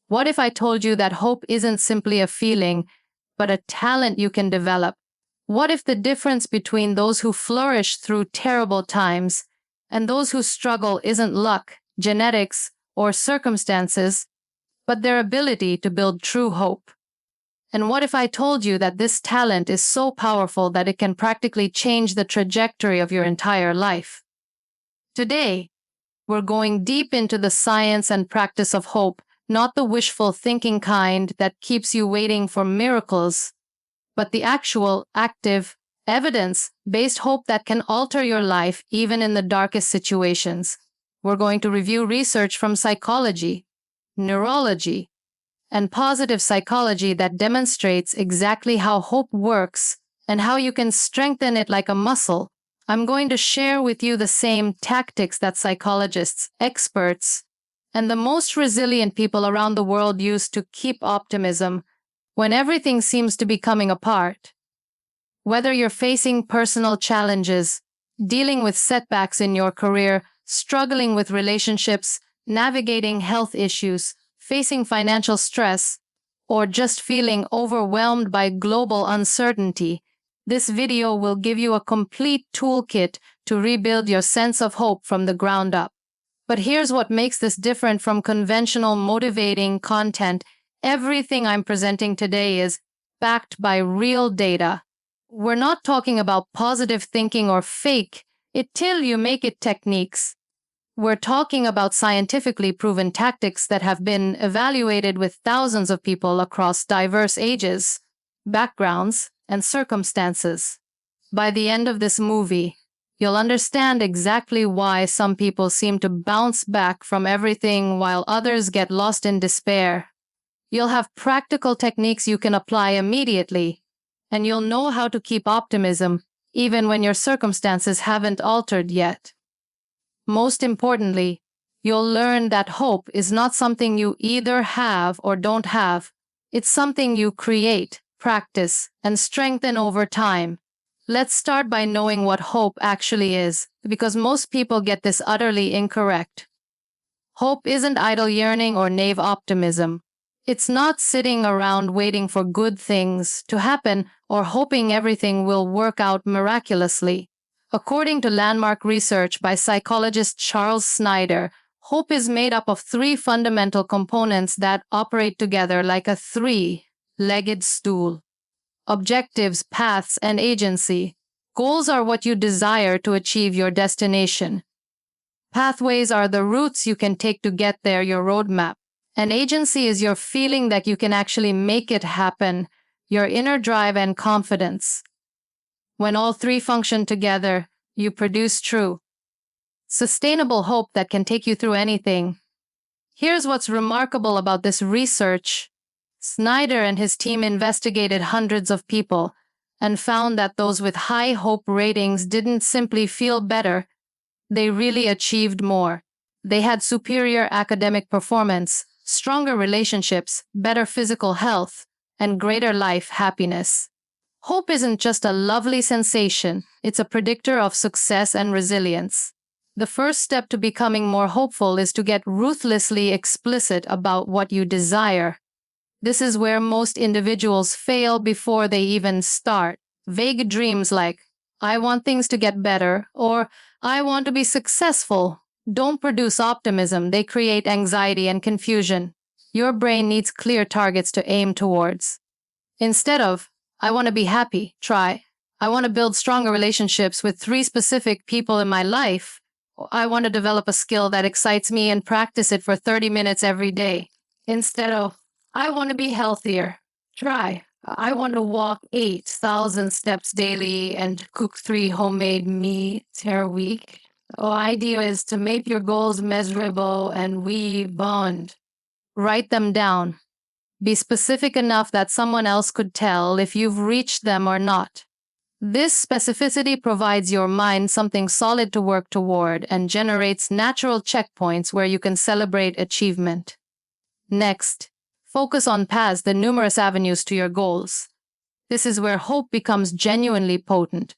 What if I told you that hope isn't simply a feeling, but a talent you can develop? What if the difference between those who flourish through terrible times and those who struggle isn't luck, genetics, or circumstances, but their ability to build true hope? And what if I told you that this talent is so powerful that it can practically change the trajectory of your entire life? Today, we're going deep into the science and practice of hope, not the wishful thinking kind that keeps you waiting for miracles, but the actual, active, evidence-based hope that can alter your life even in the darkest situations. We're going to review research from psychology, neurology, and positive psychology that demonstrates exactly how hope works and how you can strengthen it like a muscle. I'm going to share with you the same tactics that psychologists, experts, and the most resilient people around the world use to keep optimism when everything seems to be coming apart. Whether you're facing personal challenges, dealing with setbacks in your career, struggling with relationships, navigating health issues, facing financial stress, or just feeling overwhelmed by global uncertainty, this video will give you a complete toolkit to rebuild your sense of hope from the ground up. But here's what makes this different from conventional motivating content. Everything I'm presenting today is backed by real data. We're not talking about positive thinking or fake it till you make it techniques. We're talking about scientifically proven tactics that have been evaluated with thousands of people across diverse ages, backgrounds, and circumstances. By the end of this movie, you'll understand exactly why some people seem to bounce back from everything while others get lost in despair. You'll have practical techniques you can apply immediately, and you'll know how to keep optimism even when your circumstances haven't altered yet. Most importantly, you'll learn that hope is not something you either have or don't have. It's something you create, practice, and strengthen over time. Let's start by knowing what hope actually is, because most people get this utterly incorrect. Hope isn't idle yearning or naive optimism. It's not sitting around waiting for good things to happen or hoping everything will work out miraculously. According to landmark research by psychologist Charles Snyder, hope is made up of three fundamental components that operate together like a three-legged stool. Objectives, paths, and agency. Goals are what you desire to achieve your destination. Pathways are the routes you can take to get there, your roadmap. And agency is your feeling that you can actually make it happen, your inner drive and confidence. When all three function together, you produce true, sustainable hope that can take you through anything. Here's what's remarkable about this research. Snyder and his team investigated hundreds of people and found that those with high hope ratings didn't simply feel better, they really achieved more. They had superior academic performance, stronger relationships, better physical health, and greater life happiness. Hope isn't just a lovely sensation, it's a predictor of success and resilience. The first step to becoming more hopeful is to get ruthlessly explicit about what you desire. This is where most individuals fail before they even start. Vague dreams like, I want things to get better, or I want to be successful, don't produce optimism, they create anxiety and confusion. Your brain needs clear targets to aim towards. Instead of, I want to be happy, try, I want to build stronger relationships with 3 specific people in my life. I want to develop a skill that excites me and practice it for 30 minutes every day. Instead of, I want to be healthier, try, I want to walk 8,000 steps daily and cook 3 homemade meals per week. The idea is to make your goals measurable and we bond. Write them down. Be specific enough that someone else could tell if you've reached them or not. This specificity provides your mind something solid to work toward and generates natural checkpoints where you can celebrate achievement. Next, focus on paths, the numerous avenues to your goals. This is where hope becomes genuinely potent.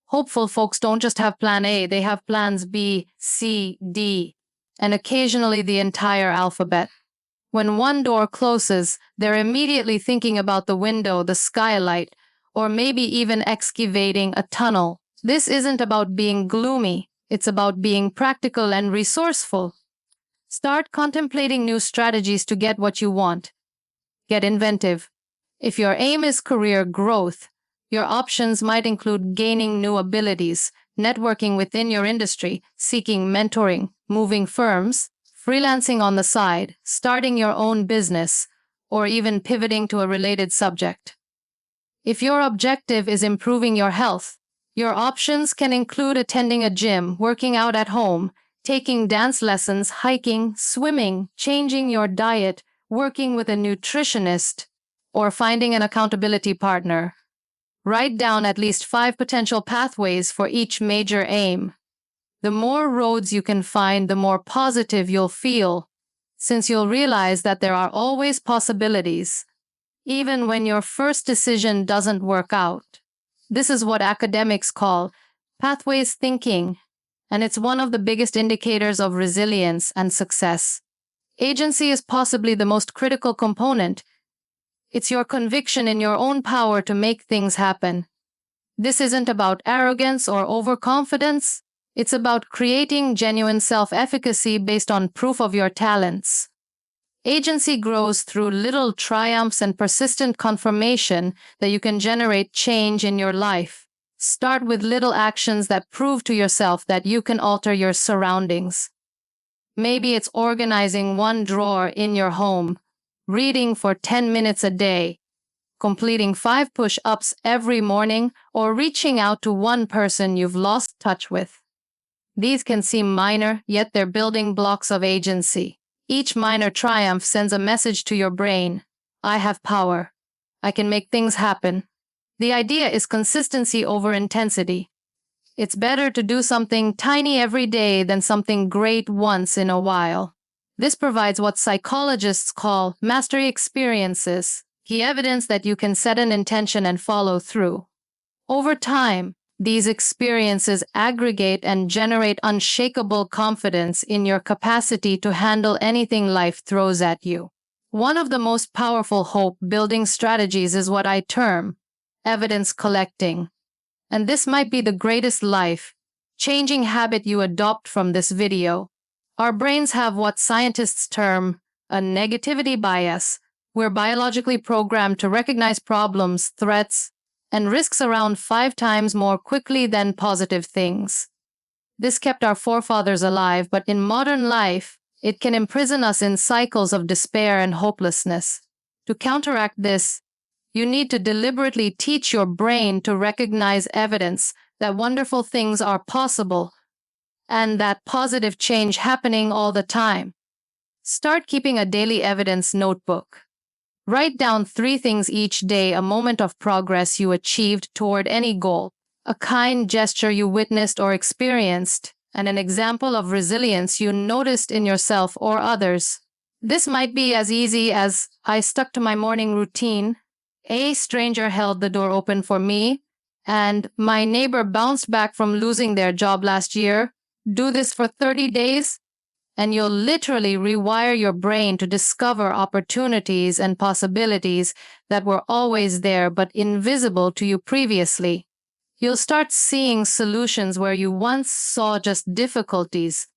Hopeful folks don't just have plan A, they have plans B, C, D, and occasionally the entire alphabet. When one door closes, they're immediately thinking about the window, the skylight, or maybe even excavating a tunnel. This isn't about being gloomy, it's about being practical and resourceful. Start contemplating new strategies to get what you want. Get inventive. If your aim is career growth, your options might include gaining new abilities, networking within your industry, seeking mentoring, moving firms, freelancing on the side, starting your own business, or even pivoting to a related subject. If your objective is improving your health, your options can include attending a gym, working out at home, taking dance lessons, hiking, swimming, changing your diet, working with a nutritionist, or finding an accountability partner. Write down at least 5 potential pathways for each major aim. The more roads you can find, the more positive you'll feel, since you'll realize that there are always possibilities, even when your first decision doesn't work out. This is what academics call pathways thinking, and it's one of the biggest indicators of resilience and success. Agency is possibly the most critical component. It's your conviction in your own power to make things happen. This isn't about arrogance or overconfidence. It's about creating genuine self-efficacy based on proof of your talents. Agency grows through little triumphs and persistent confirmation that you can generate change in your life. Start with little actions that prove to yourself that you can alter your surroundings. Maybe it's organizing one drawer in your home, reading for 10 minutes a day, completing 5 push-ups every morning, or reaching out to one person you've lost touch with. These can seem minor, yet they're building blocks of agency. Each minor triumph sends a message to your brain. I have power. I can make things happen. The idea is consistency over intensity. It's better to do something tiny every day than something great once in a while. This provides what psychologists call mastery experiences, the evidence that you can set an intention and follow through. Over time, these experiences aggregate and generate unshakable confidence in your capacity to handle anything life throws at you. One of the most powerful hope-building strategies is what I term evidence collecting. And this might be the greatest life-changing habit you adopt from this video. Our brains have what scientists term a negativity bias. We're biologically programmed to recognize problems, threats, and risks around 5 times more quickly than positive things. This kept our forefathers alive, but in modern life, it can imprison us in cycles of despair and hopelessness. To counteract this, you need to deliberately teach your brain to recognize evidence that wonderful things are possible and that positive change happening all the time. Start keeping a daily evidence notebook. Write down 3 things each day: a moment of progress you achieved toward any goal, a kind gesture you witnessed or experienced, and an example of resilience you noticed in yourself or others. This might be as easy as, I stuck to my morning routine, a stranger held the door open for me, and my neighbor bounced back from losing their job last year. Do this for 30 days, and you'll literally rewire your brain to discover opportunities and possibilities that were always there but invisible to you previously. You'll start seeing solutions where you once saw just difficulties.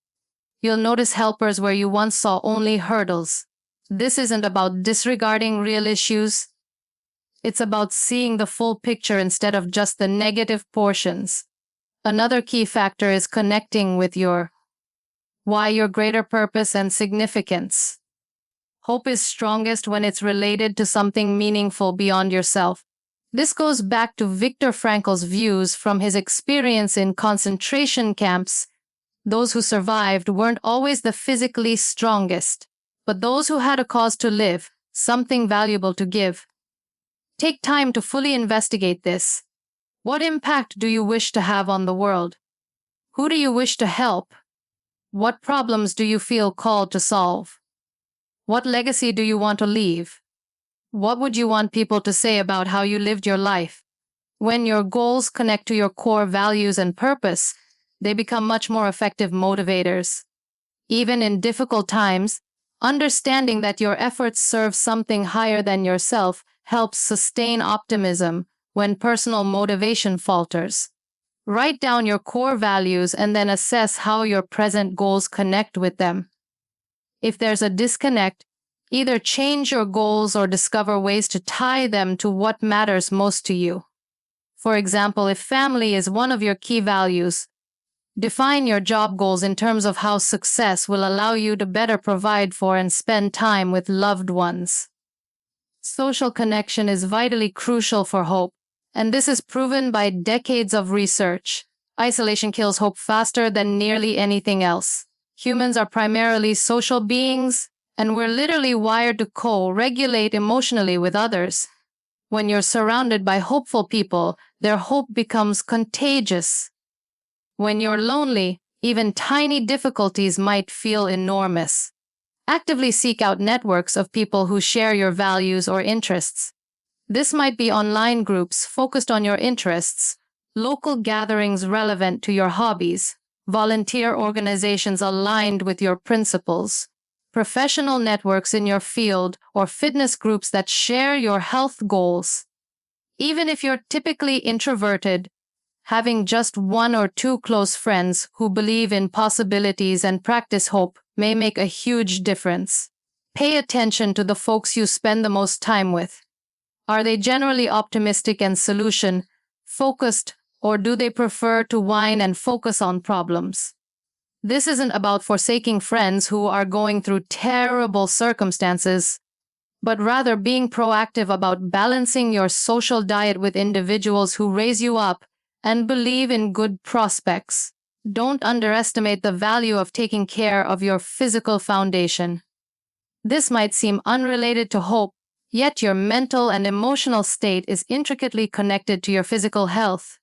You'll notice helpers where you once saw only hurdles. This isn't about disregarding real issues. It's about seeing the full picture instead of just the negative portions. Another key factor is connecting with your why, your greater purpose and significance. Hope is strongest when it's related to something meaningful beyond yourself. This goes back to Viktor Frankl's views from his experience in concentration camps. Those who survived weren't always the physically strongest, but those who had a cause to live, something valuable to give. Take time to fully investigate this. What impact do you wish to have on the world? Who do you wish to help? What problems do you feel called to solve? What legacy do you want to leave? What would you want people to say about how you lived your life? When your goals connect to your core values and purpose, they become much more effective motivators. Even in difficult times, Understanding that your efforts serve something higher than yourself helps sustain optimism when personal motivation falters. Write down your core values and then assess how your present goals connect with them. If there's a disconnect, either change your goals or discover ways to tie them to what matters most to you. For example, if family is one of your key values, define your job goals in terms of how success will allow you to better provide for and spend time with loved ones. Social connection is vitally crucial for hope, and this is proven by decades of research. Isolation kills hope faster than nearly anything else. Humans are primarily social beings, and we're literally wired to co-regulate emotionally with others. When you're surrounded by hopeful people, their hope becomes contagious. When you're lonely, even tiny difficulties might feel enormous. Actively seek out networks of people who share your values or interests. This might be online groups focused on your interests, local gatherings relevant to your hobbies, volunteer organizations aligned with your principles, professional networks in your field, or fitness groups that share your health goals. Even if you're typically introverted, having just one or two close friends who believe in possibilities and practice hope may make a huge difference. Pay attention to the folks you spend the most time with. Are they generally optimistic and solution-focused, or do they prefer to whine and focus on problems? This isn't about forsaking friends who are going through terrible circumstances, but rather being proactive about balancing your social diet with individuals who raise you up and believe in good prospects. Don't underestimate the value of taking care of your physical foundation. This might seem unrelated to hope, yet your mental and emotional state is intricately connected to your physical health.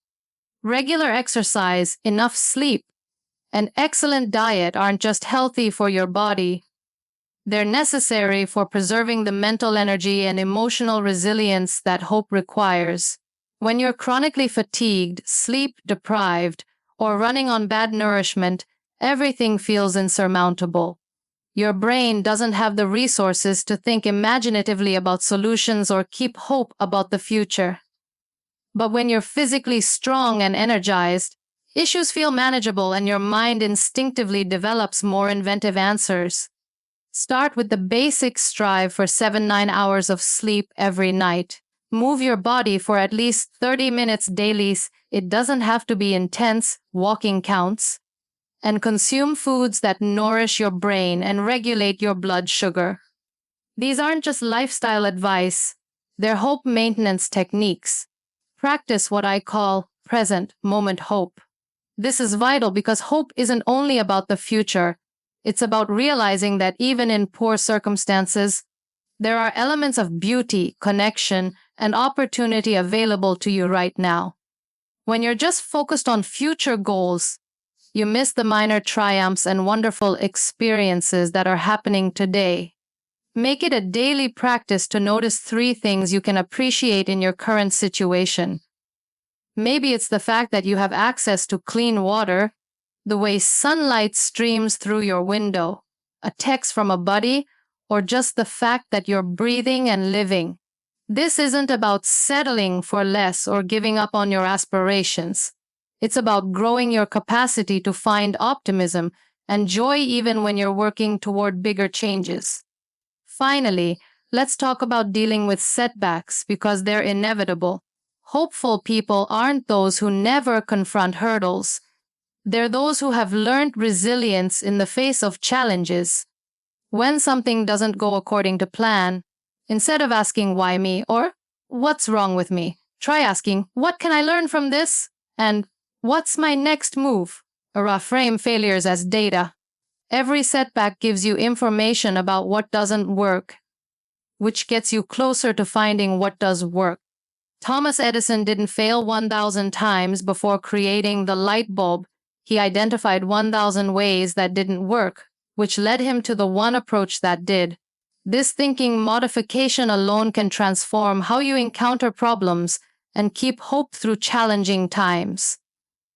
Regular exercise, enough sleep, and excellent diet aren't just healthy for your body. They're necessary for preserving the mental energy and emotional resilience that hope requires. When you're chronically fatigued, sleep-deprived, or running on bad nourishment, everything feels insurmountable. Your brain doesn't have the resources to think imaginatively about solutions or keep hope about the future. But when you're physically strong and energized, issues feel manageable and your mind instinctively develops more inventive answers. Start with the basic strive for 7-9 hours of sleep every night. Move your body for at least 30 minutes daily. It doesn't have to be intense, walking counts. And consume foods that nourish your brain and regulate your blood sugar. These aren't just lifestyle advice, they're hope maintenance techniques. Practice what I call present moment hope. This is vital because hope isn't only about the future, it's about realizing that even in poor circumstances, there are elements of beauty, connection, and opportunity available to you right now. When you're just focused on future goals, you miss the minor triumphs and wonderful experiences that are happening today. Make it a daily practice to notice 3 things you can appreciate in your current situation. Maybe it's the fact that you have access to clean water, the way sunlight streams through your window, a text from a buddy, or just the fact that you're breathing and living. This isn't about settling for less or giving up on your aspirations. It's about growing your capacity to find optimism and joy even when you're working toward bigger changes. Finally, let's talk about dealing with setbacks because they're inevitable. Hopeful people aren't those who never confront hurdles. They're those who have learned resilience in the face of challenges. When something doesn't go according to plan, instead of asking why me or what's wrong with me, try asking what can I learn from this and what's my next move? Or reframe failures as data. Every setback gives you information about what doesn't work, which gets you closer to finding what does work. Thomas Edison didn't fail 1,000 times before creating the light bulb. He identified 1,000 ways that didn't work, which led him to the one approach that did. This thinking modification alone can transform how you encounter problems and keep hope through challenging times.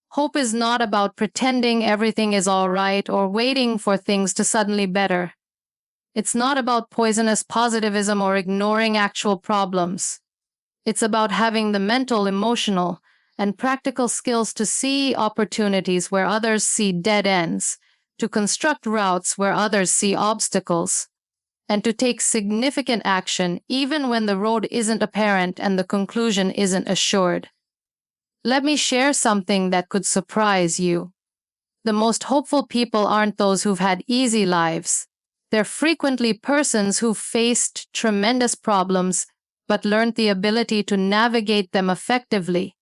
Hope is not about pretending everything is all right or waiting for things to suddenly better. It's not about poisonous positivism or ignoring actual problems. It's about having the mental, emotional, and practical skills to see opportunities where others see dead ends, to construct routes where others see obstacles, and to take significant action even when the road isn't apparent and the conclusion isn't assured. Let me share something that could surprise you. The most hopeful people aren't those who've had easy lives. They're frequently persons who've faced tremendous problems but learned the ability to navigate them effectively.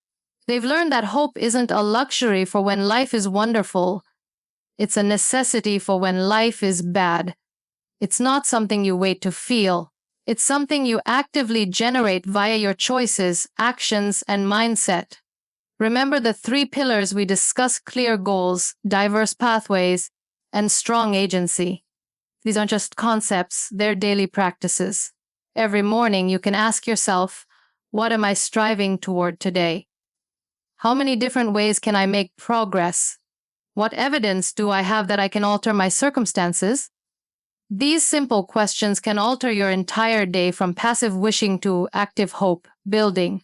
They've learned that hope isn't a luxury for when life is wonderful. It's a necessity for when life is bad. It's not something you wait to feel. It's something you actively generate via your choices, actions, and mindset. Remember the 3 pillars we discussed: clear goals, diverse pathways, and strong agency. These aren't just concepts, they're daily practices. Every morning you can ask yourself, what am I striving toward today? How many different ways can I make progress? What evidence do I have that I can alter my circumstances? These simple questions can alter your entire day from passive wishing to active hope building.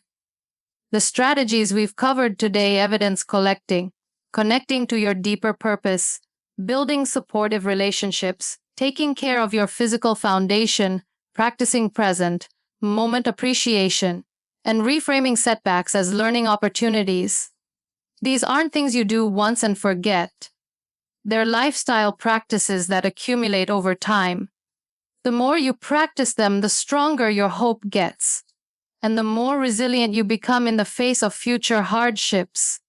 The strategies we've covered today: evidence collecting, connecting to your deeper purpose, building supportive relationships, taking care of your physical foundation, practicing present, moment appreciation, and reframing setbacks as learning opportunities. These aren't things you do once and forget. They're lifestyle practices that accumulate over time. The more you practice them, the stronger your hope gets, and the more resilient you become in the face of future hardships.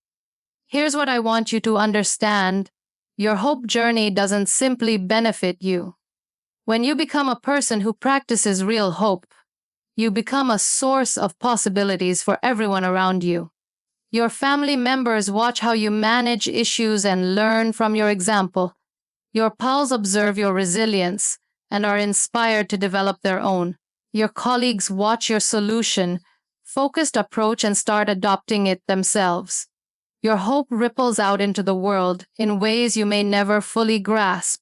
Here's what I want you to understand. Your hope journey doesn't simply benefit you. When you become a person who practices real hope, you become a source of possibilities for everyone around you. Your family members watch how you manage issues and learn from your example. Your pals observe your resilience and are inspired to develop their own. Your colleagues watch your solution-focused approach and start adopting it themselves. Your hope ripples out into the world in ways you may never fully grasp.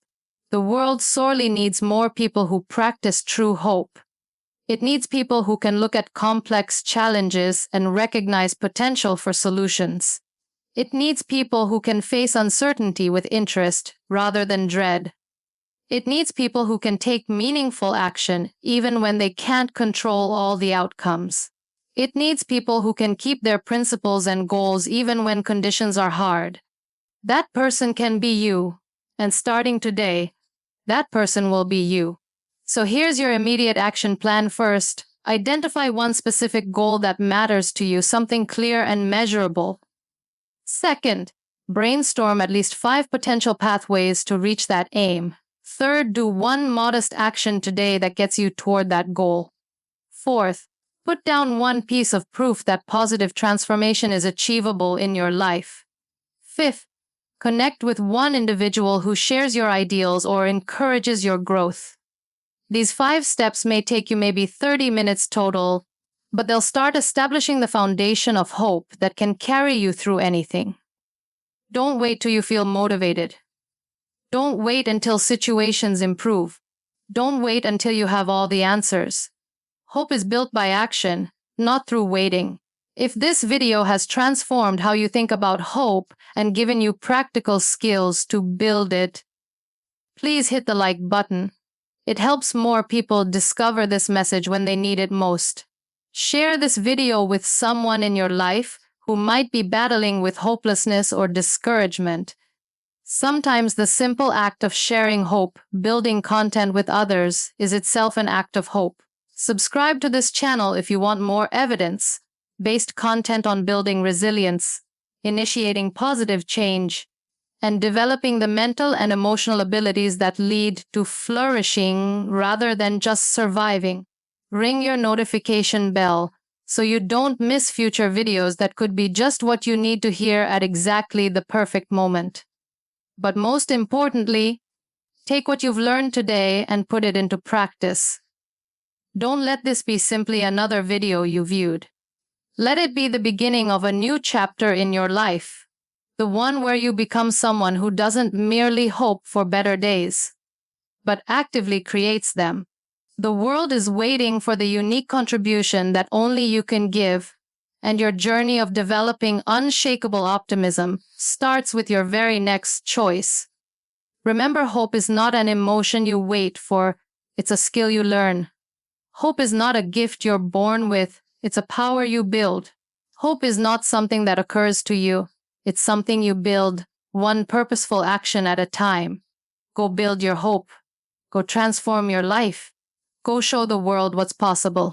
The world sorely needs more people who practice true hope. It needs people who can look at complex challenges and recognize potential for solutions. It needs people who can face uncertainty with interest rather than dread. It needs people who can take meaningful action even when they can't control all the outcomes. It needs people who can keep their principles and goals even when conditions are hard. That person can be you, and starting today, that person will be you. So here's your immediate action plan. First, identify one specific goal that matters to you, something clear and measurable. Second, brainstorm at least 5 potential pathways to reach that aim. Third, do one modest action today that gets you toward that goal. Fourth, put down one piece of proof that positive transformation is achievable in your life. Fifth, connect with one individual who shares your ideals or encourages your growth. These 5 steps may take you maybe 30 minutes total, but they'll start establishing the foundation of hope that can carry you through anything. Don't wait till you feel motivated. Don't wait until situations improve. Don't wait until you have all the answers. Hope is built by action, not through waiting. If this video has transformed how you think about hope and given you practical skills to build it, please hit the like button. It helps more people discover this message when they need it most. Share this video with someone in your life who might be battling with hopelessness or discouragement. Sometimes the simple act of sharing hope, building content with others, is itself an act of hope. Subscribe to this channel if you want more evidence-based content on building resilience, initiating positive change, and developing the mental and emotional abilities that lead to flourishing rather than just surviving. Ring your notification bell so you don't miss future videos that could be just what you need to hear at exactly the perfect moment. But most importantly, take what you've learned today and put it into practice. Don't let this be simply another video you viewed. Let it be the beginning of a new chapter in your life. The one where you become someone who doesn't merely hope for better days, but actively creates them. The world is waiting for the unique contribution that only you can give, and your journey of developing unshakable optimism starts with your very next choice. Remember, hope is not an emotion you wait for, it's a skill you learn. Hope is not a gift you're born with, it's a power you build. Hope is not something that occurs to you, it's something you build, one purposeful action at a time. Go build your hope. Go transform your life. Go show the world what's possible.